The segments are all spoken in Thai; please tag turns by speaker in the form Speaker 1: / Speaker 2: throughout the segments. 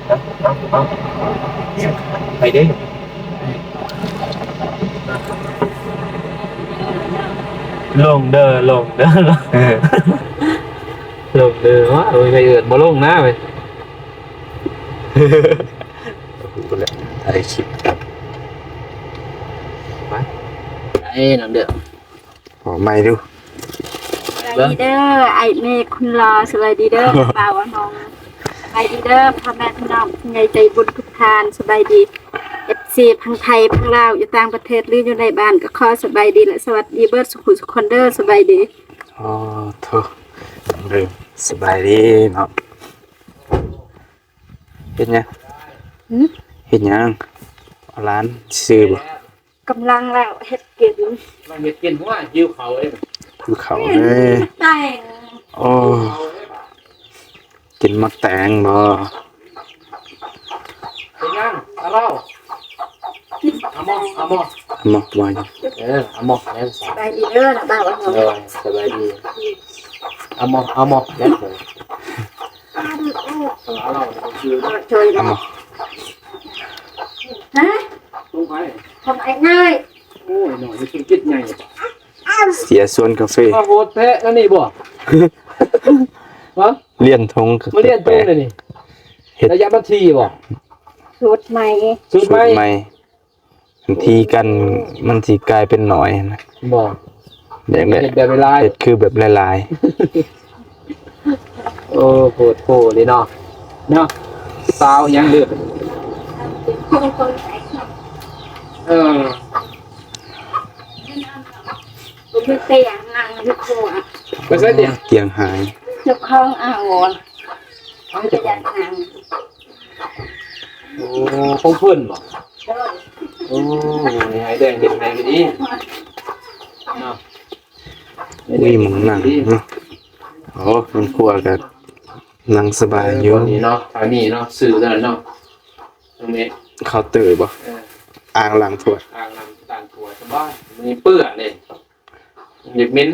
Speaker 1: เอาไปดิลงเด้อลงเด้อลงเด้อวะโอ้ยไปเอิดบ่ลงนะไปกูเลยถ่ายคลิปไปไอ้น้ำเด้อขอไม่ดู
Speaker 2: สวัสดีเด้อไอเมฆคุณรอสวัสดีเด้อบ่าวน้องสบายดีเด้อพ่อแม่พี่น้องผู้ใหญ่ใจบุญทุกท่านสบายดีFCพังไทยพังลาวอยู่ต่างประเทศหรืออยู่ในบ้านก็ขอสบายดีและสวัสดีเบิร์ดสุขุสุขคนเด้อสบายดี
Speaker 1: อ๋อโธ่เริ่มสบายดีเนาะเห็นยังเห็นยังร้านซื้อบ่
Speaker 2: กำลังแล้วเฮ็ดกิน
Speaker 3: เราเฮ็ดกินเพราะว่าหิวเขาเอง
Speaker 1: คือเขาเลย
Speaker 2: แต่ง
Speaker 1: โอ้กินมักแตงบ่
Speaker 3: เป็นยังเอาเราเอาหม้อ
Speaker 1: มักว่าอยู่
Speaker 3: เอาหม้อแล้ว
Speaker 2: สบายดีเด้อนะบ่าวน้อง
Speaker 3: สบายดีเอาหม้อแล้วเลยเอาเราคือ
Speaker 2: ช่วยนะฮะ
Speaker 3: ลงไป
Speaker 2: ทำไอ้ง่าย
Speaker 3: โอ้ยหน่อยจะกินไง
Speaker 1: เสียส่วนกาแฟ
Speaker 3: โหดแท้นั่นนี่บ่วะ
Speaker 1: เลี่ยนทง
Speaker 3: มาเรียนตรงเลยนี่ระยะบัญชีบ่
Speaker 2: สูตรใหม่
Speaker 3: สูตรใหม่
Speaker 1: บางทีกันมันสิกลายเป็นหน่อยนะ
Speaker 3: บ่
Speaker 1: แบบ
Speaker 3: แบบเวลา
Speaker 1: เฮ็ดคือแบบลาย
Speaker 3: ๆโอ้โหเลยเนาะสาวยังเลือด
Speaker 2: คือเตียงนั่งอยู่ครัว
Speaker 3: ไม่ใช่
Speaker 1: เตียงหาย
Speaker 2: เจ้าของอ่างวอนจะยันนั่ง
Speaker 3: โอ้คงเพิ่นบ่โอ้ยหายแดงเห็นไหนกันดีเนาะ
Speaker 1: มีหมุนนั่งโอ้มันครัวกันนั่งสบายอยู่
Speaker 3: นี่เนาะทางนี้เนาะสื่อแล้วเนาะตรงนี้
Speaker 1: เคาน์เตอร์บ่อ่างล้างถ้วย
Speaker 3: อ่างล้างถ้วยสบายมีเปื้อนนี่หยิบมิ้น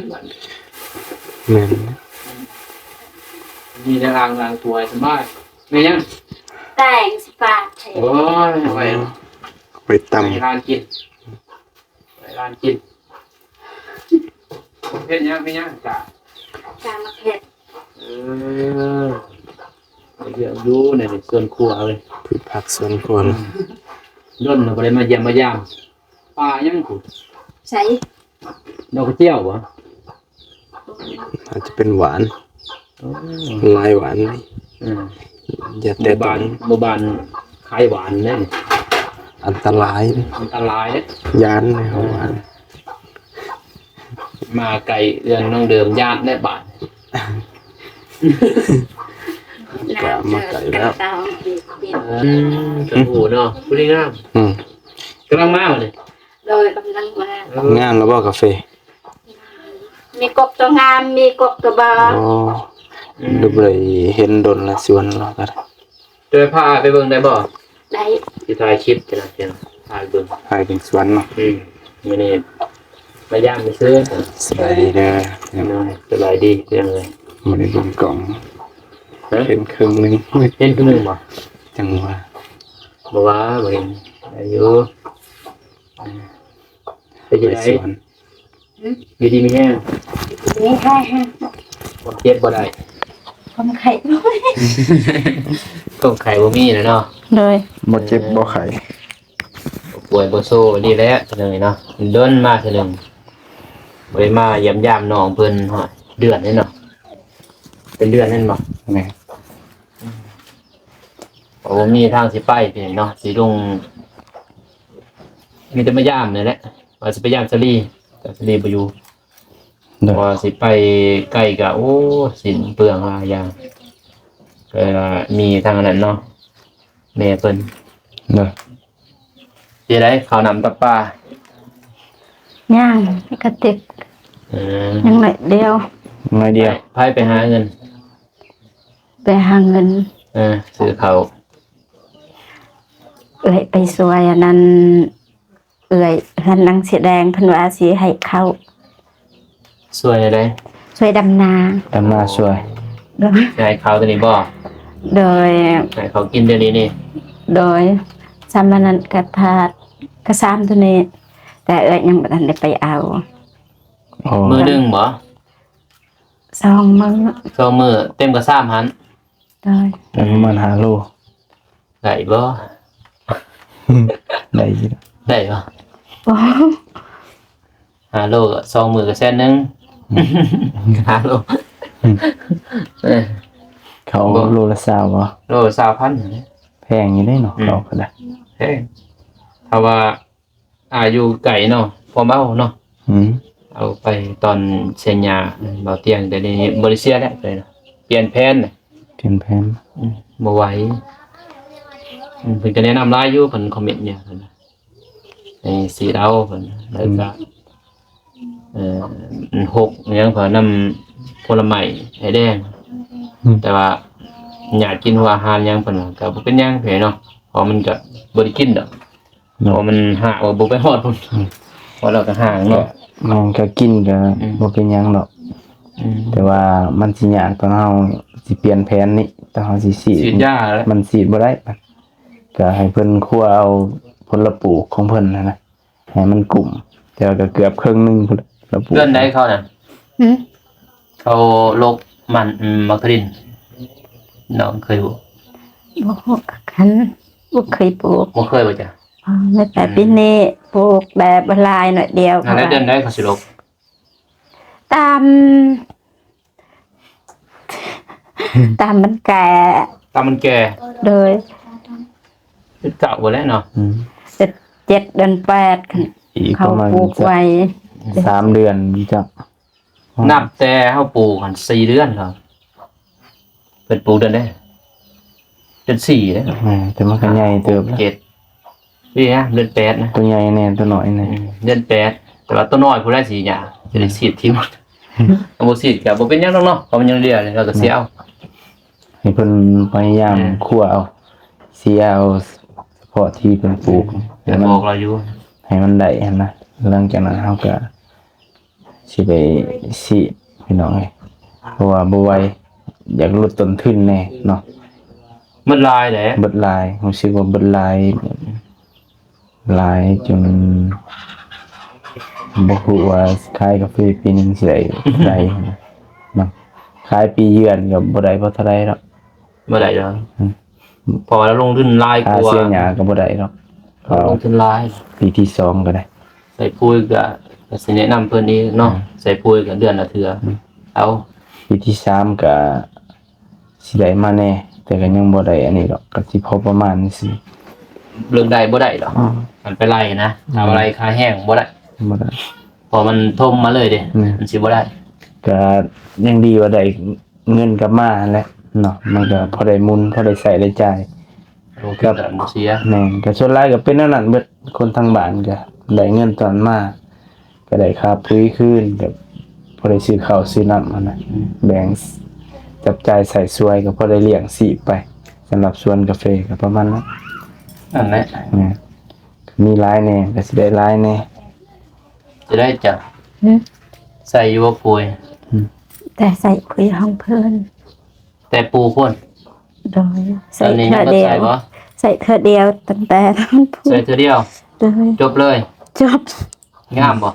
Speaker 1: แม่น
Speaker 3: มีในอ่างล้างถ้วยสบายไม่ยัง
Speaker 2: แต่งสปา
Speaker 3: โอ้ย
Speaker 1: ไปตำ
Speaker 3: ไปร้านกินเพชรยังไม่ยังจ้ะ
Speaker 2: มาเพชร
Speaker 3: เดี๋ยวดูในส่วนครัวเลย
Speaker 1: พืชผักสวนครัว
Speaker 3: ด้นเราไปมาเยี่ยมปลายังกู
Speaker 2: ใส่
Speaker 3: ดอกกระเจียววะ
Speaker 1: อาจจะเป็นหวานลายหวานอย่าแต่
Speaker 3: บานขายหวานเนี่ย
Speaker 1: อันตราย
Speaker 3: เนี่ย
Speaker 1: ยานเลยหวาน
Speaker 3: มาไก่เรือนน้องเดิมญาติได้บาท
Speaker 1: ก็มาไก่แล้ว
Speaker 3: โอ้โหเนาะพูดง่ายกำลังมาเลย
Speaker 2: โดยกำลังมาง
Speaker 1: ามแล้วบ่กาแฟ
Speaker 2: มีกบตัวงามมีกบตัวบา
Speaker 1: อ๋อดูเลยเห็นดนละสวนแล้วกัน
Speaker 3: เจอพาไปเบิ่งได้บ่
Speaker 2: ได้
Speaker 3: ที่ถ่ายคลิปจะนะเพียงถ่ายเบิ่ง
Speaker 1: ถ่ายเป็นสวนเนาะ
Speaker 3: มื้อนี้มาย่างไปซื้อ
Speaker 1: สบายดีเด้อ
Speaker 3: สบายดีเรื่องเลย
Speaker 1: บ่ได้เบิ่งกล่องเห็นครึ่งนึง
Speaker 3: เห็นครึ่งนึงบ่
Speaker 1: จังว่า
Speaker 3: บ่ว่าบ่เห็นอายุไปอยู่ไหนอยู่ดีมีแห้ง
Speaker 2: นี่ให้
Speaker 3: ความเจ็บบ่ได้
Speaker 2: ความไข่
Speaker 3: ต้องไข่บ่มีนะเนาะ
Speaker 2: เลย
Speaker 1: บ่เจ็บบ่ไข้
Speaker 3: ป่วยบ่โซ่ดีแล้วเลยเนาะเดินมาเทื่อนึงบ่ได้มาเยี่ยมยามน้องเพิ่นฮอดเดือนนี่เนาะเป็นเดือนนั่นบ่
Speaker 1: แม่
Speaker 3: โอ้มีทางสิไปพี่เนาะสิลงมีแต่มายามนี่แหละว่าสิไปยามสลีแต่สลีบ่อยู่ว่าสิไปใกล้ก็โอ้สินเปลืองหลายอย่างก็มีทางนั้นเนาะแม่เพิ่น
Speaker 1: เด้อ
Speaker 3: สิได้ข้าวนำตับปลา
Speaker 2: ย่างกระติกยังหน่อยเดียว
Speaker 3: ไปหาเงินซื้อเขา
Speaker 2: ไปสวยอันนั้นท่านนางเสียแดงพันวาสีให้เข้า
Speaker 3: สวยอะไร
Speaker 2: สวยดำนา
Speaker 1: สวย
Speaker 3: ให้เขาตัวนี้บ่
Speaker 2: โดย
Speaker 3: ให้เขากินเดี๋ยวนี้นี่
Speaker 2: โดยสามนันกระทาดกระซามตัวนี้แต่ยังบ่ทันได้ไปเอา
Speaker 1: โอ้
Speaker 3: มือหนึงบ่
Speaker 2: สองมื้อ
Speaker 3: สองมือเต็มกระซ้ำหัน
Speaker 2: โดย
Speaker 1: แต่ประมาณ5 โล
Speaker 3: ได้บ่
Speaker 1: ได้อยู่
Speaker 3: ได้บ่
Speaker 2: โอ้
Speaker 3: 5 โลก็สองมือก็แสนหนึง5 โลเออ
Speaker 1: เขาโลละ20บ่
Speaker 3: โล20,000เนี่ย
Speaker 1: แพงอยู่ได้เนาะเขาก็ได้
Speaker 3: เฮ้ยถ้าว่าอายุไก่เนาะพอเมาเนาะ
Speaker 1: อืม
Speaker 3: เอาไปตอนเชียงยาเบาเตียงแต่นี้บริเซียแล้วเลยนะเปลี่ยนแผนน่ะ
Speaker 1: เป็นแพน
Speaker 3: บ่ไหวเพิ่นก็แนะนำหลายอยู่เพิ่นคอมเมนต์เนี่ยเพิ่นน่ะในสีดาวเพิ่นแล้วก็หกอิหยังเพิ่นนำผลไม้ให้แดง แต่ว่าอยากกินหัวอาหารหยังเพิ่นว่าก็บ่เป็นหยังเพิ่นเนาะเพราะมันก็บ่ได้กินดอกเพราะมันหาว่าบ่ไปฮอดพุ่นเพราะเราก็ห่างเนาะ
Speaker 1: มันก็กินก็บ่เป็นหยังดอก แต่ว่ามันสิยากตอนเฮาสิเปลี่ยนแผนนี่ตอนเฮาสิฉี
Speaker 3: ฉีดยาแล้ว
Speaker 1: มันฉีดบ่ได้มันก็ให้เพิ่นคั่วเอาผลปลูกของเพิ่นนะให้มันกลุ่มแต่ว่าก็เกือบครึ่งหนึงพุ่นละปลูก
Speaker 3: เพื่อนได้เขาน่ะ
Speaker 2: หืม
Speaker 3: เขาโรคมันมักรินน้องเคยบ่
Speaker 2: บ่ฮู้กันบ่เคยปลูก
Speaker 3: บ่เคยบ่จ้ะ
Speaker 2: ไม่แต่ปีนี้ปลูกแบบบลายหน่อยเดียว
Speaker 3: อันนั้นเดือนได้เขาสิโรค
Speaker 2: ตามมันแก่
Speaker 3: ตามมันแก่
Speaker 2: โดย
Speaker 3: เป็นเก่าบ่แล้วเนาะ
Speaker 1: อืม
Speaker 2: 7 เดือน8
Speaker 1: อีกป
Speaker 2: เขา
Speaker 1: ระมาณ
Speaker 2: ปลูกไว้
Speaker 1: 3 เดือนจัก
Speaker 3: นับแต่เฮาปลูกกัน4 เดือนครับเพิ่นปลูกเดือนได้เดือน4เด้อ
Speaker 1: แต่มันก็ใหญ่เติบแล้ว
Speaker 3: เจ็ดนี่นะเดือน8นะ
Speaker 1: ตัวใหญ่แน่ตัวน้อยแน่
Speaker 3: เดือน8แต่ว่าตัวน้อยผู้ได้สิหยาจะได้ฉีดทิ้งหมดเอาบ่ฉีดก็บ่เป็นหยังดอกเนาะเพราะมันยังเหลือเลยเราก็เสียเอา
Speaker 1: ให้เพิ่นพยายามคั่วเอาเสียเอาเฉพาะที่เพิ่นปลูก
Speaker 3: แต่บอกเราอยู่
Speaker 1: ให้มันได้หั่นนะหลังจากนั้นเฮาก็สิไปฉีดพี่น้องเอ้ยเพราะว่าบ่ไหวอยากลดต้นทุนแน่เนาะ
Speaker 3: มันลายแหละ
Speaker 1: เบิดลายรู้สึกว่าเบิดลายลายจนบ่ฮู้ว่าขายกาแฟปีหนึงสิได้นะขายปีเยือนก็บ่ได้บ่เท่าใดหรอก
Speaker 3: บ่ได้ดอกพอแล้วลงทุนลายก
Speaker 1: ค่า
Speaker 3: ว่า
Speaker 1: เสียหญ้าก็บ่ได้หรอกก็
Speaker 3: ลงทุนลาย
Speaker 1: ปีที่2ก็ได้
Speaker 3: ใส่ปุ๋ยก็สิแนะนำเพิ่นนี้เนาะใส่ปุ๋ยก็เดือนละเทื่อเอา
Speaker 1: ปีที่3ก็สิได้มาแน่แต่ก็ยังบ่ได้อันนี้หรอกก็สิพอประมาณนี้สิ
Speaker 3: เรื่องใดบ่ได้ดอกมันไปไล่นะเอาอะไรคาแห้งบ่ได้
Speaker 1: บ่ได้
Speaker 3: พอมันทมมาเลยเด้
Speaker 1: อืม
Speaker 3: มันสิบ่ได้
Speaker 1: ก็ยังดีว่าได้เงินกลับมาแหละเนาะมันก็พอได้หมุนพอได้ใช้ได้จ่าย
Speaker 3: ลงทุนก็บ่เสีย
Speaker 1: แม่นก็ส่วนหลายก็เป็นแนวนั้นเบิดคนทางบ้านก็ได้เงินตอนมาก็ได้ค่าปุ๋ยคืนก็พอได้ซื้อข้าวซื้อน้ำนะแบ่งจับจ่ายใส่ซวยก็พอได้เลี้ยงชีพไปสำหรับสวนกาแฟก็ประมาณนั้น
Speaker 3: นั่นแหละ
Speaker 1: แม่นมีหลายแน่ก็สิได้หลายแน่
Speaker 3: จะได้จับ
Speaker 2: หืม
Speaker 3: ใส่อยู่ว่าปุ๋ย
Speaker 2: แต่ใส่คุยห้องเพิ่น
Speaker 3: แต่ปูพ่น
Speaker 2: โดย
Speaker 3: ต
Speaker 2: ใส่
Speaker 3: อนนี้
Speaker 2: เธ
Speaker 3: ยัง
Speaker 2: อ
Speaker 3: บ่
Speaker 2: เดีย
Speaker 3: ใส่
Speaker 2: ว
Speaker 3: บ่
Speaker 2: ใส่เธอเดียวตั้งแต่ตอนพู
Speaker 3: ใส่
Speaker 2: ด
Speaker 3: เทื่อเดียว
Speaker 2: โดย
Speaker 3: จบเลย
Speaker 2: จบ
Speaker 3: งามบ่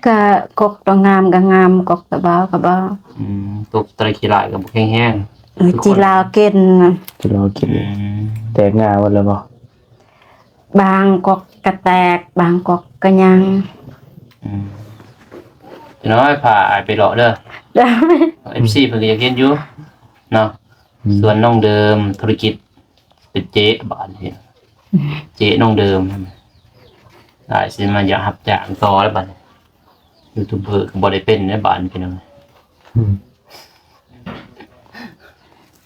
Speaker 2: ก็กกตัวงามก็งามกกตะบ้าก็บ้า
Speaker 3: ตกตะขี้ลายก็บ่แห้ง
Speaker 2: จีลาวกิน
Speaker 1: ที่เรากิน
Speaker 3: ๆ
Speaker 1: แตกงาวันแล้วบ่
Speaker 2: บางกกกระแตกบางกกกระยัง
Speaker 3: จะน้อยผ่าอายไปเลาะเด้อ
Speaker 2: ได้
Speaker 3: FC เพิ่นก็อยากเห็นอยู่เนาะส่วนน้องเดิมธุรกิจเป็นเจ๊บ้านเฮ็ดเจ๊น้องเดิมได้สิมาอยากรับจ้างต่อแล้วบัดนี้ยูทูบเบอร์ก็บ่ได้เป็นในบ้านพี่น้อง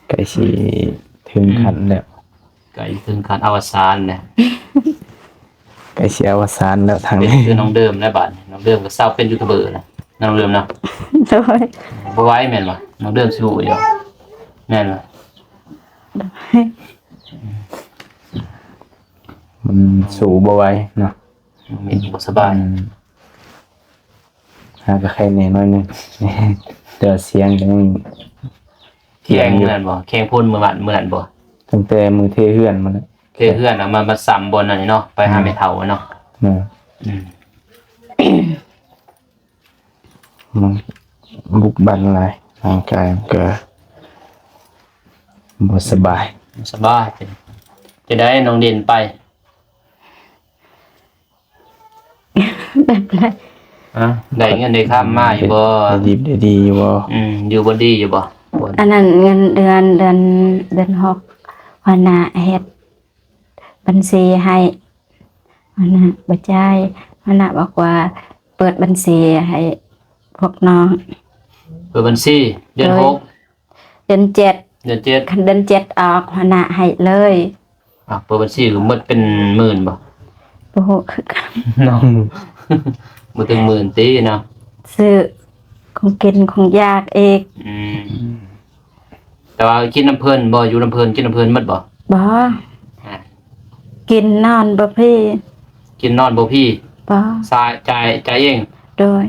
Speaker 1: ใกล้สิถึงขั้นแล้ว
Speaker 3: ไก่ถึงขั้นอวสานเนี่ย
Speaker 1: ใกล้สิอวสานแล้วทาง
Speaker 3: เป็น
Speaker 1: นี้
Speaker 3: คือน้องเดิมในบ้านน้องเดิมก็เศร้าเป็นยูทูบเบอร์นะน้องเดิมเนาะ
Speaker 2: โดย
Speaker 3: บ่ไหว้แม่นบ่น้องเดิมสิฮู้อยู่แม่นบ่
Speaker 1: มันสูบ่ไหวเนาะ
Speaker 3: มีบ่สบาย
Speaker 1: หาก็แค่นี้น้อยหนึง แต่เสียงก็ยัง เถีย
Speaker 3: แข่
Speaker 1: ง
Speaker 3: ง
Speaker 1: อยู่
Speaker 3: เมื่อนั้นบ่แข่งพ่นเมื่อวันเมื่อนั้นบ่
Speaker 1: ตั้งแต่มือเทเฮือนมาแล้ว
Speaker 3: เพื่อนเอามาซ้ำบนอันนี้เนาะไปหาไม่เท่าเนาะ
Speaker 1: นะ
Speaker 3: อืม
Speaker 1: มันบุกบันหลายร่างกายมันก็บ่สบาย
Speaker 3: สบายจะได้น้องเด่นไป
Speaker 2: แบบไร
Speaker 3: อ่ะได้เงินได้ค่ามาอยู่บ่
Speaker 1: ได้ดีได้ดีอยู่บ่
Speaker 3: อยู่บ่ดีอยู่บ่บ่
Speaker 2: อันนั้นเงินเดือนหกวันน่ะเฮ็ดบัญชีให้วันน่ะบ่จ่ายวันน่ะบอกว่าเปิดบัญชีให้พวกน้อง
Speaker 3: เปิดบัญชีเดือน
Speaker 2: เลย
Speaker 3: หก
Speaker 2: เดือนเจ็ด
Speaker 3: เดือนเจ็ด
Speaker 2: คันเดือนเจ็ดออกวันน่ะให้เลย
Speaker 3: เปิดบัญชีคือหมดเป็นหมื่นบ่
Speaker 2: โอ้โหคือกัน
Speaker 3: เนาะ บ่ถึงหมื่นติเนาะ
Speaker 2: ซื้อของกินของยากเอง
Speaker 3: อืมแต่ว่ากินน้ำเพิ่นบ่อยู่น้ำเพิ่นกินน้ำเพิ่นหมดบ่
Speaker 2: บ่
Speaker 3: อ่า
Speaker 2: กินนอนบ่พี่
Speaker 3: กินนอนบ่พี่
Speaker 2: บ่
Speaker 3: จ่ายเอง
Speaker 2: โดย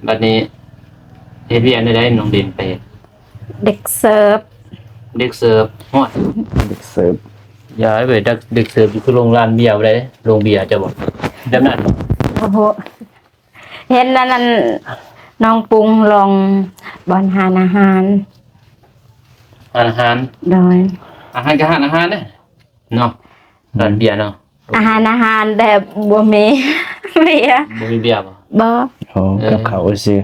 Speaker 3: บัดนี้เฮ็ดเวียนได้น้องเด่นไปเฮ็ด
Speaker 2: เด็กเสิร์ฟ
Speaker 3: เด็กเสิร์ฟฮอด
Speaker 1: เด็กเสิร์ฟ
Speaker 3: อย่าให้ไปเด็กเสิร์ฟอยู่คือโรงร้านเบียร์บ่ได้โรงเบียร์จะบอกแบบนั้นบ่
Speaker 2: โอ้โหเห็นแล้วนั่นน้องปรุงลงบอนหานอาหาร
Speaker 3: อาหาร
Speaker 2: โดย
Speaker 3: อาหารก็อาหารเด้เนาะร้านเบียร์เนาะ
Speaker 2: อาหารแต่บ่มี เบียร์
Speaker 3: บ่มีเบียร์บ่
Speaker 2: บ่
Speaker 1: โอ้กับเขาซื่อ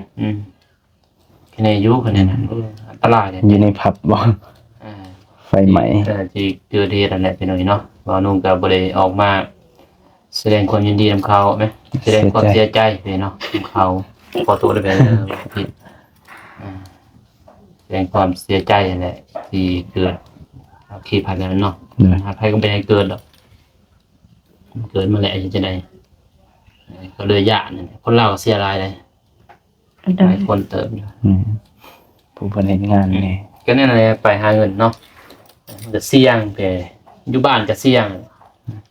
Speaker 3: คะแนนอยู่คะแนนนั้นอันตรายเนี่ย
Speaker 1: อยู่ในผับบ่
Speaker 3: อ่า
Speaker 1: ไฟไหม้
Speaker 3: ที่เกิดเหตุนั่นแหละพี่น้องเนาะบ่าวนุ่งก็บ่ได้ออกมาแสดงความยินดีนำเขาไหมแสดงความเสียใจพี่เนาะนำเขาขอโทษด้วยว่าผิดแสดงความเสียใจนั่นแหละที่เกิดขีดผ่านนั้นเนาะ ใครก็เป็นให้เกิดหรอกเกิดมาแล้วจะได้ก็เลยยากนั่นคนเราก็เสียรายเลย
Speaker 2: โด
Speaker 3: ห
Speaker 2: ย
Speaker 3: ลายคนเติมอยู่
Speaker 1: ผู้เพิ่นเฮ็ดงานนี่
Speaker 3: ก็นั่นแหละไปหาเงินเนาะจะเสี่ยงไปอยู่บ้านก็เสี่ยง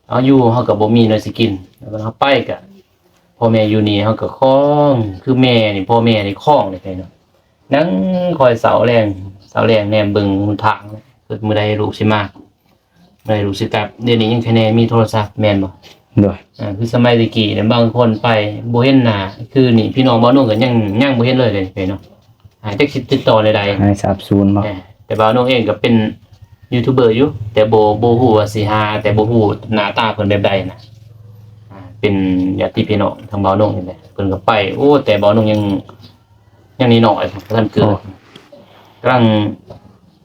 Speaker 3: เอาอยู่เฮาก็บ่มีเนาะสิกินแล้วก็เฮาไปก็พ่อแม่อยู่นี่เฮาก็คล้องคือแม่นี่พ่อแม่นี่คล้องนี่ไปเนาะนั่งคอยเสาแรงแนมเบิ่งหนทางคือมื้อใดลูกสิมาเมื่อใดลูกสิกลับเดี๋ยวนี้ยังคะแนนมีโทรศัพท์แม่นบ่
Speaker 1: โดย
Speaker 3: คือสมัยตะกี้เนี่ยบางคนไปบ่เห็นหน้าคือนี่พี่น้องบ่นุ่งก็ยังบ่เห็นเลยไปเนาะจักสิติดต่อใด
Speaker 1: หายสาบสูญบ่
Speaker 3: ๆแต่บ่าวนุ่งเองก็เป็นยูทูบเบอร์อยู่แต่บ่ฮู้ว่าสิหาแต่บ่ฮู้หน้าตาเพิ่นแบบใดนะเป็นญาติพี่น้องทางบ่าวนุ่งนี่แหละเพิ่นก็ไปโอ้แต่บ่าวนุ่งยังนิดหน่อยบ่ทันเกิดกำลัง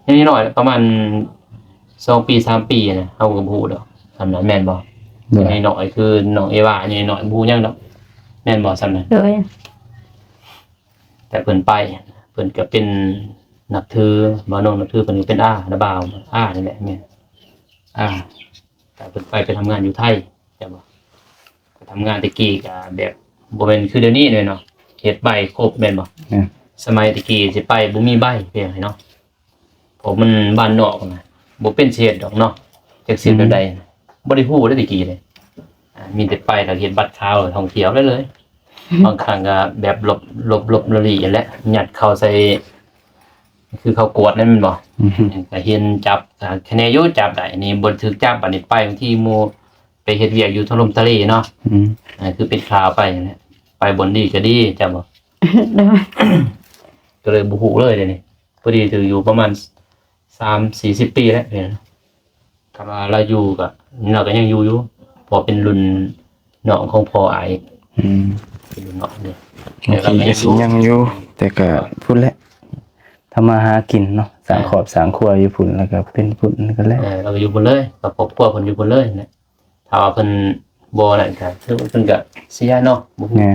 Speaker 3: ยังนิดหน่อยประมาณ2ปี3ปีนะเฮาก็บ่ฮู้ดอกสำนั้นแม่นบ่
Speaker 1: โดย
Speaker 3: ในหน่อยคือน้องเอวาในหน่อยบูยังดอกแม่นบ่ซ้ำนั้น
Speaker 2: โดย
Speaker 3: แต่เพิ่นไปเพิ่นก็เป็นนับถือบ่น้องนับถือเพิ่นก็เป็นระบ่าวนี่แหละแม่นแต่เพิ่นไปทำงานอยู่ไทยใช่บ่ไปทำงานตะกี้ก็แบบบ่แม่นคือเดี๋ยวนี้เลยเนาะเฮ็ดใบครบแม่นบ่
Speaker 1: เนี่ย
Speaker 3: สมัยตะกี้สิไปบ่มีใบเพียงเนาะผมมันบ้านนอกนะบ่เป็นเศษดอกเนาะจักสิแบบใดบ่ได้ฮู้ได้ตะกี้เลย มีแต่ไปแล้วเห็นบัตรขาวท่องเที่ยวได้เลย บางครั้งก็แบบหลบละลีอย่างและยัดเข้าใส่คือเขากวดนั่นแมันบ่ ก็เห็นจับคะแนนอยู่จับได้นี่บ่ถูกจับอันนี้ไปบางทีหมู่ไปเฮ็ดเวียกอยู่ทะลมทะเลเนาะคือเป็นข่าวไปนั่นแหละไปบนดีก็ดีจังบ่
Speaker 2: โดย
Speaker 3: ก็เลยบ่ฮู้เลยเดี๋ยวนี้พอดีถืออยู่ประมาณ3-40 ปีแล้วเนี่ยก็ว่าเราอยู่ก็เราก็ยังอยู่พอเป็นรุ่นน้องของพ่ออายเป็นรุ่นน้องนี่
Speaker 1: บางทีก็สิยังอยู่ แต่ก็พุ่นแหละทำมาหากินเนาะสร้างครอบสร้างครัวอยู่พุ่นแล้วก็เป็นพุ่นก็แล้ว
Speaker 3: เราก็อยู่บนเลยกับครอบครัวเพิ่นอยู่บนเลยนะถ้าว่าเพิ่นบ่นั่นก็คือเพิ่นก็เสียเนาะบ่ฮู้
Speaker 1: ไง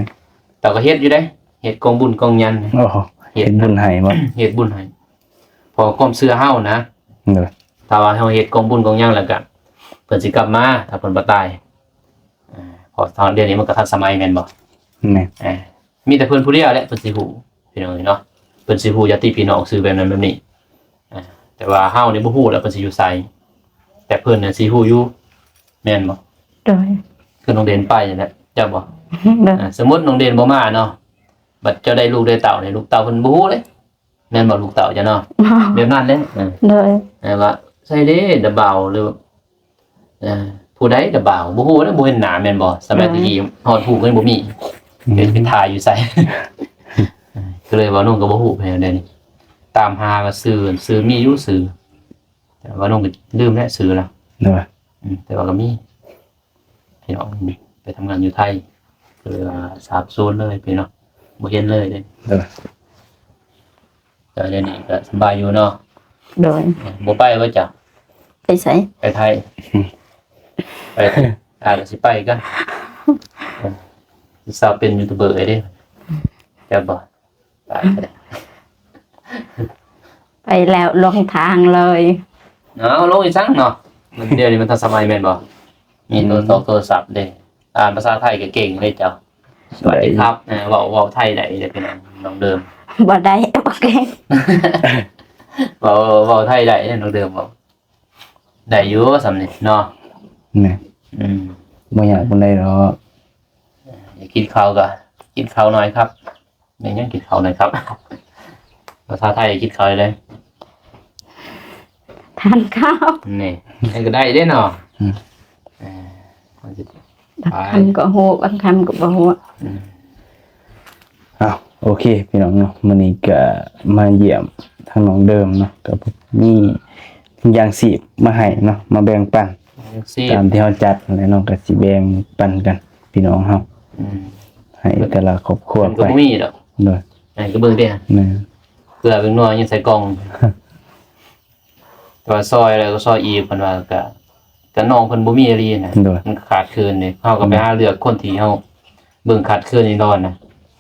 Speaker 3: แต่ก็เฮ็ดอยู่เด้เฮ็ดกองบุญกองยัน
Speaker 1: โอ้โหเฮ็ดบุญให้บ่
Speaker 3: เฮ็ดบุญให้พอความเชื่อเฮานะ
Speaker 1: โดย
Speaker 3: ถ้าว่าเฮาเฮ็ดกองบุญกองยันแล้วก็เพิ่นสิกลับมาถ้าเพิ่นบ่ตายพอตอนเดี๋ยวนี้มันก็ทันสมัยแม่นบ่
Speaker 1: แม่น
Speaker 3: มีแต่เพิ่นผู้เดียวแหละเพิ่นสิฮู้พี่น้องเนาะเพิ่นสิฮู้ญาติพี่น้องชื่อแบบนั้นแบบนี้แต่ว่าเฮานี่บ่ฮู้แล้วเพิ่นสิอยู่ไสแต่เพิ่นน่ะสิฮู้อยู่แม่นบ่
Speaker 2: โดย
Speaker 3: คือน้องเดนไปนั่นแหละเจ้าบ่
Speaker 2: โดย
Speaker 3: สมมุติน้องเดนบ่มาเนาะบัดเจ้าได้ลูกได้เต้าเนี่ยลูกเต้าเพิ่นบ่ฮู้เลย ม่นบ่ลูกเต่าจ้ะเนาะแบบนั้นเด้
Speaker 2: โดย
Speaker 3: ว่าใส่เด้ดะเบาหรือผู้ใดดะเบาบ่ฮู้นะบ่เห็นหน้าแม่นบ่สมัยตะกี้ฮอดผู้เพิ่นบ่มีเป็นถ่ายอยู่ใส่ ก็เลยว่าน้องก็บ่ฮู้แพ้เดี๋ยวนี้ตามหาก็ซื้อมีอยู่ซื้อแต่ว่าน้องก็ลืมแล้วซื้อแล้ว
Speaker 1: เนาะ
Speaker 3: แต่ว่าก็มีพี่น้องไปทำงานอยู่ไทยก็เลยว่าสาบสูญเลยพี่น้องบ่เห็นเลยเด้
Speaker 1: เนาะ
Speaker 3: แต่เดี๋ยวนี้ก็สบายอยู่เนาะ
Speaker 2: โดย
Speaker 3: บ่ไปว่าจ้ะ
Speaker 2: ไปใส่
Speaker 3: ไปไทยไปอาจจะสิไปกันสาวเป็นยูทูบเบอร์เด้จะบ่ไปก็ได้
Speaker 2: ไปแล้วลงทางเลย
Speaker 3: เอาลงอีกซังเนาะมันเดี๋ยวนี้มันทันสมัยแม่นบ่มีโทรศัพท์เด้อ่านภาษาไทยก็เก่งเลยเจ้าสวัสดีครับเว้าไทยได้เด้พี่น้องเดิม
Speaker 2: บ่ได้บ่เก่ง
Speaker 3: เว้าไทยได้เด้น้องเดิมบ่ได้อยู่สำนี่เนาะ
Speaker 1: แม่บ่อยากปานใดหรอก
Speaker 3: อย่ากินข้าวก็กินข้าวหน่อยครับไม่งั้นกินข้าวหน่อยครับภาษาไทยกินข้าวเลย
Speaker 2: ทานข้าว
Speaker 3: นี่ให้ก็ได้เด้เนาะมันจะ
Speaker 2: บางคำก็ฮู้บางคำก็บ่ฮู้
Speaker 1: อ้าวโอเคพี่น้องเนาะมื้อนี้ก็มาเยี่ยมทางน้องเดิมเนาะก็มีอย่างสีบมาให้เนาะมาแบ่งปัน
Speaker 3: ซี
Speaker 1: ตามที่เฮาจัดแล้วน้องก็สิแบ่งปันกันพี่น้องเฮาให้แต่ละครอบครัว
Speaker 3: มันก็
Speaker 1: ไป
Speaker 3: บ่มีดอก
Speaker 1: เนาะ
Speaker 3: ไอ้ก็เบิ่งเด้
Speaker 1: แม่
Speaker 3: เกลือเป็นนัวยังใส่กล่องแต่ว่าซอยแล้วก็ซอยอีกเพิ่นว่าก็น้องเพิ่นบ่มีอีหลีนะ
Speaker 1: โดย
Speaker 3: มันขาดคืนนี่เฮาก็ไปหาเลือกคนที่เฮาเบิ่งขาดคืนนี่นอนนะ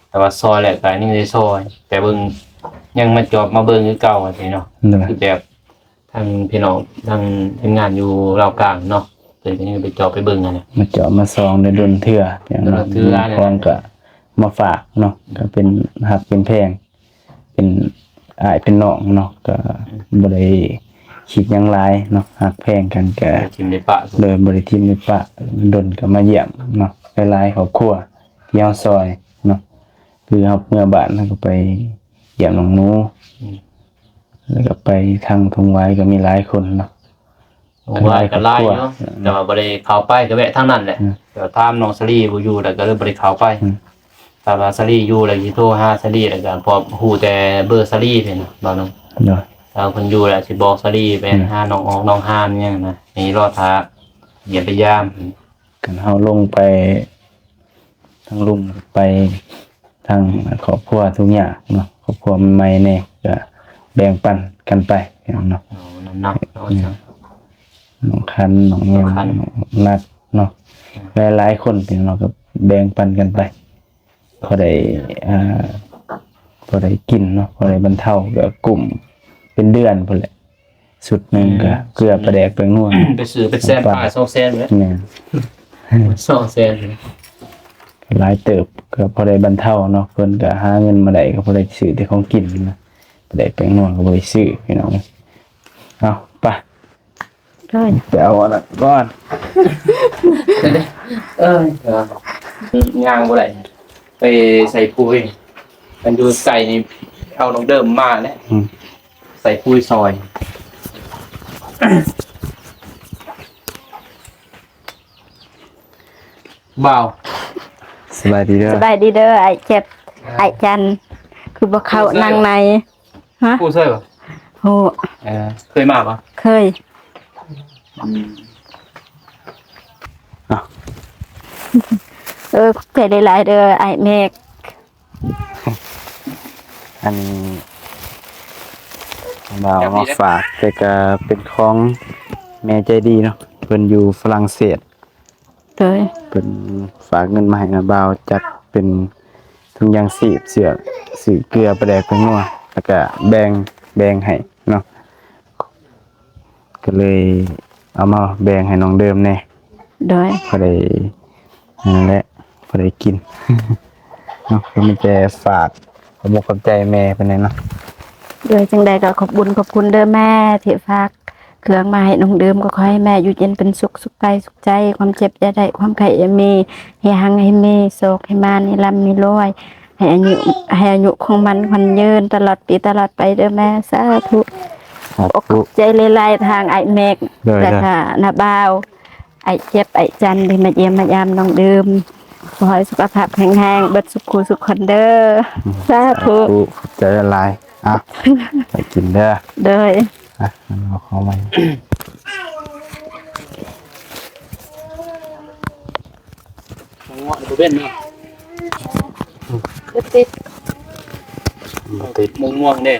Speaker 3: แต่ว่าซอยแล้วก็ยังได้ซอย แต่เบิ่งยังมาจอบมาเบิ่งคือเก่าอะนี่เนาะ
Speaker 1: โดย
Speaker 3: คือแบบทางพี่น้องทางทีมงานอยู่ลาวกลางเนาะเพิ่นก็ยังไปจอบไปเบิ่งอะนะ
Speaker 1: มาเจาะมาซองในดนเทื่ออย่างเนาะ
Speaker 3: ดนเทื่อเนี่ย
Speaker 1: ของก็มาฝากเนาะก็เป็นหักเป็นแพงเป็นอ้ายเป็นน้องเนาะก็บ่ได้คิดหยังหลายเนาะหักแพงกันก็
Speaker 3: ทีมในปะ
Speaker 1: โดยบริทีมในปะดนก็มาเยี่ยมเนาะหลายๆครอบครัวที่เฮาซอยเนาะคือเฮาเมื่อบ้านแล้วก็ไปเยี่ยมน้องหนูแล้วก็ไปทางทงไว้ก็มีหลายคนเนาะ
Speaker 3: ว่าก็ไล่เนาะแต่ว่าบ่ได้เข้าไปก็แวะทางนั้นแหละแต่ว่าถามน้องสลีบ่อยู่แล้วก็เลยบ่ได้เข้าไปแต่ว่าสลีอยู่แล้วสิโทรหาสลีแล้วก็พอฮู้แต่เบอร์สลีเพิ่นบ่น้อง
Speaker 1: เนาะ
Speaker 3: ถ้าเพิ่นอยู่แล้วสิบอกสลีไปหาน้องออกน้องฮานเนี่ยนะนี่รอท่าเยี่ยมไปยาม
Speaker 1: กันเฮาลงไปทางลุงไปทางครอบครัวทุกอย่างเนาะครอบครัวใหม่ๆแน่ก็แบ่งปันกันไปเนาะ
Speaker 3: เอาน้ำหนักเนาะจ้ะ
Speaker 1: น้องคันน้องเงียม
Speaker 3: น้องคัน
Speaker 1: น้องนัดเนาะหลายๆคนพี่น้องก็แบ่งปันกันไปพอได้พอได้กินเนาะพอได้บรรเทาก็กลุ่มเป็นเดือนพุ่นแหละสุดหนึงก็เกลือปลาแดกแป้งนัว
Speaker 3: ไปซื้อเป็นแสนป้า2แสนเลย
Speaker 1: แม่น
Speaker 3: 2แสน
Speaker 1: หลายเติบก็พอได้บรรเทาเนาะเพิ่นก็หาเงินมาได้ก็พอได้ซื้อแต่ของกินนะปลาแดกแป้งนัวก็บ่ได้ซื้อพี่น้องเอาไป
Speaker 2: โดย
Speaker 1: ไปเอาอันนั้นก่อน
Speaker 3: ย่างบ่ได้ไปใส่ปุ๋ยมันอยู่ไก่นี่เอาน้องเดิมมาแล้วใส่ปุ๋ยซอยบ่าว
Speaker 1: สบายดีเด้อ
Speaker 2: สบายดีเด้อไอ้เจ็บไอ้จันคือบ่เข้านั่งในฮะ
Speaker 3: ผู้ช่วยป่ะ
Speaker 2: โห
Speaker 3: เคยมาป่ะ
Speaker 2: เคยใจหลายๆเด้อไอ้เมฆ
Speaker 1: อันนี้บ่าวมาฝากแต่ก็เป็นของแม่ใจดีเนาะเพิ่นอยู่ฝรั่งเศส
Speaker 2: โดย
Speaker 1: เป็นฝากเงินมาให้นะบ่าวจัดเป็นถุงยางชีพเสื้อสีเกลือปลาแดกแป้งนัวแล้วก็แบ่งให้เนาะก็เลยเอามาแบ่งให้น้องเดิมแน่
Speaker 2: โดย
Speaker 1: พอได้นั่นแหละพอได้กิน เนาะก็มีแต่ฝากขอบคุณใจแม่เพิ่นเนาะ
Speaker 2: โดยจังใดก็ขอบบุญขอบคุณเด้อแม่ที่ฝากเครื่องมาให้น้องเดิมก็ขอให้แม่อยู่เย็นเป็นสุขสุขกายสุขใจความเจ็บอย่าได้ความไข้อย่ามีให้หังให้มีโศกให้มานี่ลำมีรวย ให้อายุของมันคนยืนตลอดปีตลอดไปเด้อแม่สาธุ
Speaker 1: ครับ
Speaker 2: อกใจหลายๆทางไอ้เมกแต่ค่ะนาบ่าวไอ้เจ็บไอ้จันที่มาเยี่ยมมายามน้องดื่มขอให้สุขภาพแข็งแรงเบิดสุขสุขคนเด้อสาธุ
Speaker 1: ขอบใจละลายอ่ะไปกินเด้อ
Speaker 2: เด้อ
Speaker 1: อ่ะมันเอาเข้ามา
Speaker 3: เงาะตัวเบ้นเนาะ
Speaker 2: ติด
Speaker 1: ติด
Speaker 3: ม่วงๆเนี่ย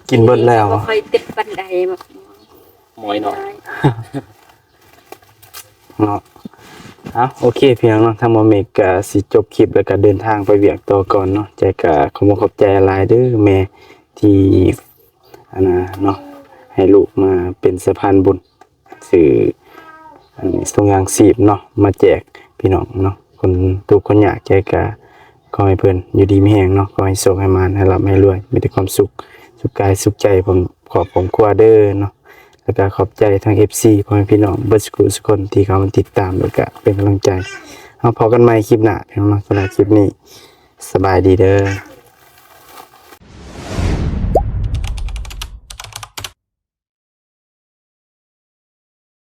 Speaker 1: กินเบิดแล้ว
Speaker 2: บ่ค่อยติดบันไดแบบ
Speaker 3: หมอยเนาะ
Speaker 1: เนาะเอาโอเคเพียงเนาะทางหมอเมกก็สิจบคลิปแล้วก็เดินทางไปเวียกต่อก่อนเนาะใจก็ขอบใจหลายเด้อแม่ที่อันน่ะเนาะให้ลูกมาเป็นสะพานบุญสื่ออันนี้ส่งยางสีบเนาะมาแจกพี่น้องเนาะคนทุกคนอยากใจก็ขอให้เพิ่นอยู่ดีมีแรงเนาะขอให้โชคให้มานให้ร่ำให้รวยมีแต่ความสุขสุขกายสุขใจผมขอบผมกว่าเด้อเนาะ แล้วก็ขอบใจทาง FC พ่อแม่พี่น้องเบิดสุขคนที่เขามาติดตามแล้วก็เป็นกำลังใจเอาพอกันใหม่คลิปหน้าพี่น้องสำหรับคลิปนี้สบายดีเด้อ